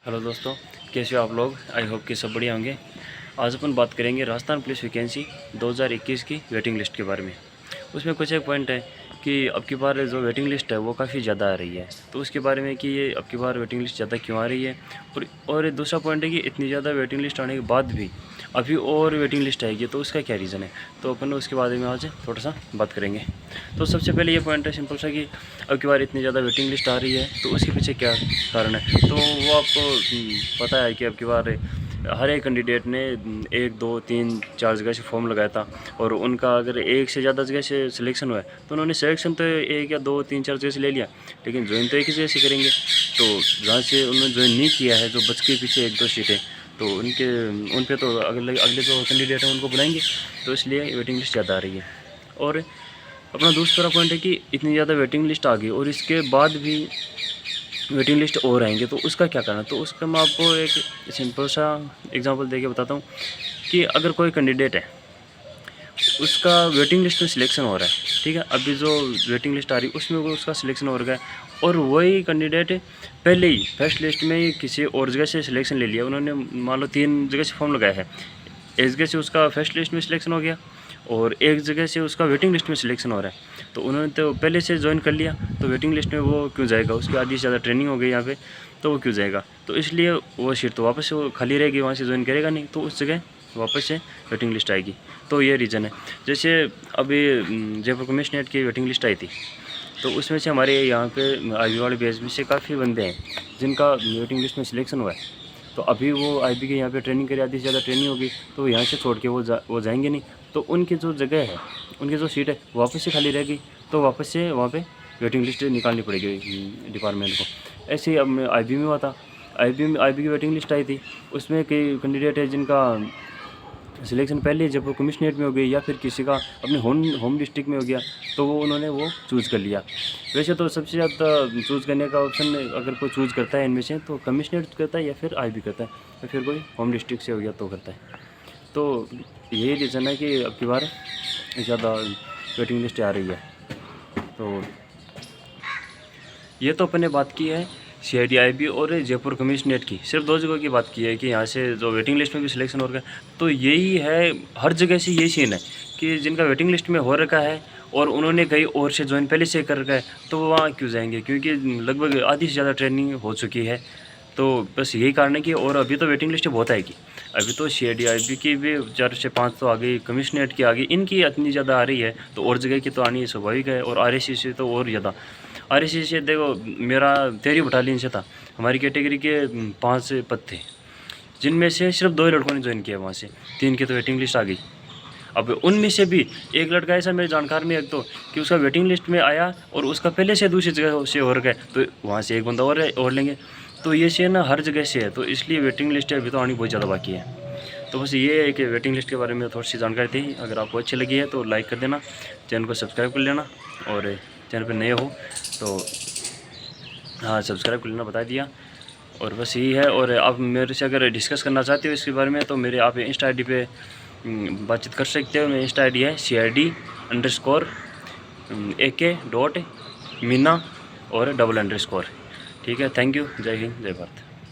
Hello दोस्तों, कैसे हो आप लोग। आई होप कि सब बढ़िया होंगे। आज अपन बात करेंगे राजस्थान पुलिस वैकेंसी 2021 की वेटिंग लिस्ट के बारे में। उसमें कुछ एक पॉइंट है कि अब की बार जो वेटिंग लिस्ट है वो काफ़ी ज़्यादा आ रही है, तो उसके बारे में कि ये अब की बार वेटिंग लिस्ट ज़्यादा क्यों आ रही है। और दूसरा पॉइंट है कि इतनी ज़्यादा वेटिंग लिस्ट आने के बाद भी अभी और वेटिंग लिस्ट आएगी, तो उसका क्या रीज़न है। तो अपन उसके बारे में आज थोड़ा सा बात करेंगे। तो सबसे पहले ये पॉइंट है सिंपल सा कि अब की बार इतनी ज़्यादा वेटिंग लिस्ट आ रही है, तो उसके पीछे क्या कारण है। तो वो आपको पता है कि अब की बार हर एक कैंडिडेट ने 1 2 3 4 जगह से फॉर्म लगाया था, और उनका अगर एक से ज़्यादा जगह से सिलेक्शन हुआ है तो उन्होंने सिलेक्शन तो 1 या 2 3 4 जगह से ले लिया, लेकिन ज्वाइन तो एक ही जगह से करेंगे। तो जहाँ से उन्होंने ज्वाइन नहीं किया है, जो बच के पीछे 1 2 सीटें, तो उन पे तो अगले अगले जो कैंडिडेट हैं उनको बुलाएंगे, तो इसलिए वेटिंग लिस्ट ज़्यादा आ रही है। और अपना दूसरा पॉइंट है कि इतनी ज़्यादा वेटिंग लिस्ट आ गई और इसके बाद भी वेटिंग लिस्ट और आएंगे, तो उसका क्या करना। तो उसका मैं आपको एक सिंपल सा एग्जांपल देके बताता हूँ कि अगर कोई कैंडिडेट है, उसका वेटिंग लिस्ट में सिलेक्शन हो रहा है, ठीक है, अभी जो वेटिंग लिस्ट आ रही है उसमें वो उसका सिलेक्शन हो रहा है, और वही कैंडिडेट पहले ही फर्स्ट लिस्ट में ही किसी और जगह से सिलेक्शन ले लिया। उन्होंने मान लो 3 जगह से फॉर्म लगाया है, एक जगह से उसका फर्स्ट लिस्ट में सिलेक्शन हो गया और एक जगह से उसका वेटिंग लिस्ट में सिलेक्शन हो रहा है, तो उन्होंने तो पहले से ज्वाइन कर लिया, तो वेटिंग लिस्ट में वो क्यों जाएगा। उसकी आधी से ज़्यादा ट्रेनिंग हो गई यहाँ पे, तो वो क्यों जाएगा। तो इसलिए वो सीट तो वापस से वो खाली रहेगी, वहाँ से ज्वाइन करेगा नहीं, तो उस जगह वापस से वेटिंग लिस्ट आएगी। तो ये रीज़न है। जैसे अभी जयपुर कमिश्नरेट की वेटिंग लिस्ट आई थी, तो उसमें से हमारे यहाँ पे आईबी वाले बीएसबी से काफ़ी बंदे हैं जिनका वेटिंग लिस्ट में सिलेक्शन हुआ है। तो अभी वो आईबी के यहाँ पे ट्रेनिंग करी, आधी से ज़्यादा ट्रेनिंग होगी, तो यहाँ से छोड़ के वो जाएंगे नहीं, तो उनकी जो जगह है, उनकी जो सीट है वापस से खाली रहेगी, तो वापस से वहाँ पे वेटिंग लिस्ट निकालनी पड़ेगी डिपार्टमेंट को। ऐसे ही अब आईबी में हुआ था, आईबी की वेटिंग लिस्ट आई थी, उसमें कई कैंडिडेट है जिनका सिलेक्शन पहले जयपुर कमिश्नरेट में हो गई या फिर किसी का अपने होम डिस्ट्रिक्ट में हो गया, तो वो उन्होंने वो चूज़ कर लिया। वैसे तो सबसे ज़्यादा चूज़ करने का ऑप्शन अगर कोई चूज़ करता है इनमें से, तो कमिश्नरेट करता है या फिर आईबी करता है, या फिर कोई होम डिस्ट्रिक्ट से हो गया तो करता है। तो यही रीज़न है कि अब की बार ज़्यादा वेटिंग लिस्ट आ रही है। तो ये तो अपन ने बात की है सीआईडी आईबी और जयपुर कमिश्नरेट की, सिर्फ 2 जगह की बात की है कि यहाँ से जो वेटिंग लिस्ट में भी सिलेक्शन हो रहा है। तो यही है, हर जगह से यही सीन है कि जिनका वेटिंग लिस्ट में हो रखा है और उन्होंने कहीं और से ज्वाइन पहले से कर रखा है, तो वो वहाँ क्यों जाएंगे, क्योंकि लगभग आधी से ज़्यादा ट्रेनिंग हो चुकी है। तो बस यही कारण है कि, और अभी तो वेटिंग लिस्ट बहुत आएगी। अभी तो सीआईडी आईबी की भी 4 से 5 तो आ गई, कमिश्नरेट की आ गई, इनकी इतनी ज़्यादा आ रही है, तो और जगह की तो आनी स्वाभाविक है। और आरएससी से तो और ज़्यादा। आरएससी से देखो, मेरा 13वीं बटालियन से था, हमारी कैटेगरी के 5 पद थे, जिनमें से सिर्फ 2 ही लड़कों ने ज्वाइन किया वहाँ से, 3 की तो वेटिंग लिस्ट आ गई। अब उनमें से भी एक लड़का ऐसा मेरे जानकार में एक तो कि उसका वेटिंग लिस्ट में आया और उसका पहले से दूसरी जगह से हो रखा है, तो वहाँ से एक बंदा और लेंगे। तो ये से ना हर जगह से है, तो इसलिए वेटिंग लिस्ट अभी तो आनी बहुत ज़्यादा बाकी है। तो बस ये है कि वेटिंग लिस्ट के बारे में थोड़ी सी जानकारी थी। अगर आपको अच्छी लगी है तो लाइक कर देना, चैनल को सब्सक्राइब कर लेना, और चैनल पर नए हो तो हाँ सब्सक्राइब कर लेना, बता दिया। और बस यही है। और आप मेरे से अगर डिस्कस करना चाहते हो इसके बारे में, तो मेरे आप इंस्टा आई डी पे बातचीत कर सकते हो। मेरी इंस्टा आई डी है CID_AK.मीना और _। ठीक है, थैंक यू, जय हिंद, जय भारत।